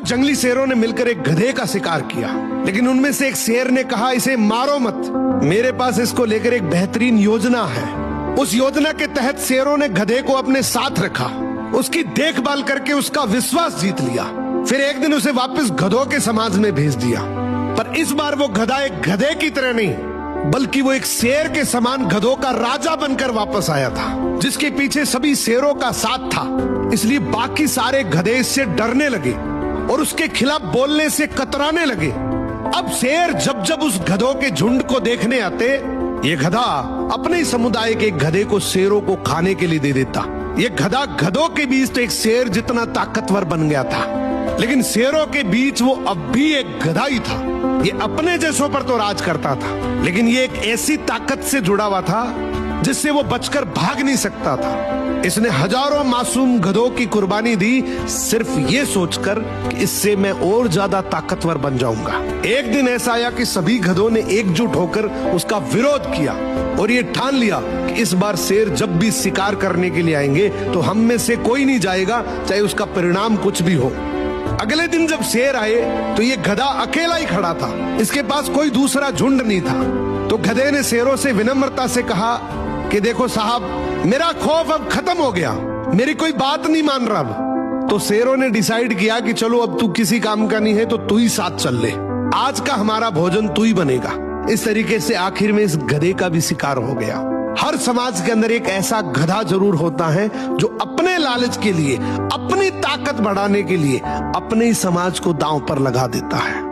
जंगली शेरों ने मिलकर एक गधे का शिकार किया, लेकिन उनमें से एक शेर ने कहा, इसे मारो मत, मेरे पास इसको लेकर एक बेहतरीन योजना है। उस योजना के तहत शेरों ने गधे को अपने साथ रखा, उसकी देखभाल करके उसका विश्वास जीत लिया। फिर एक दिन उसे वापस गधों के समाज में भेज दिया, पर इस बार वो गधा एक गधे की तरह नहीं, बल्कि वो एक शेर के समान गधों का राजा बनकर वापस आया था, जिसके पीछे सभी शेरों का साथ था। इसलिए बाकी सारे गधे इससे डरने लगे और उसके खिलाफ बोलने से कतराने लगे। अब शेर जब जब उस गधों के झुंड को देखने आते, ये गधा अपने ही समुदाय के एक गधे को शेरों को खाने के लिए दे देता। ये गधा गधों के बीच तो एक शेर जितना ताकतवर बन गया था, लेकिन शेरों के बीच वो अब भी एक गधा ही था। ये अपने जैसों पर तो राज करता था, लेकिन ये एक ऐसी ताकत से जुड़ा हुआ था जिससे वो बचकर भाग नहीं सकता था। इसने हजारों मासूम गधों की कुर्बानी दी, सिर्फ ये सोचकर कि इससे मैं और ज्यादा ताकतवर बन जाऊंगा। एक दिन ऐसा आया कि सभी गधों ने एकजुट होकर उसका विरोध किया और ये ठान लिया कि इस बार शेर जब भी शिकार करने के लिए आएंगे तो हम में से कोई नहीं जाएगा, चाहे उसका परिणाम कुछ भी हो। अगले दिन जब शेर आए तो ये गधा अकेला ही खड़ा था, इसके पास कोई दूसरा झुंड नहीं था। तो गधे ने शेरों से विनम्रता से कहा कि देखो साहब, मेरा खौफ अब खत्म हो गया, मेरी कोई बात नहीं मान रहा अब। तो शेरों ने डिसाइड किया कि चलो अब तू किसी काम का नहीं है तो तू ही साथ चल ले, आज का हमारा भोजन तू ही बनेगा। इस तरीके से आखिर में इस गधे का भी शिकार हो गया। हर समाज के अंदर एक ऐसा गधा जरूर होता है जो अपने लालच के लिए, अपनी ताकत बढ़ाने के लिए अपने ही समाज को दांव पर लगा देता है।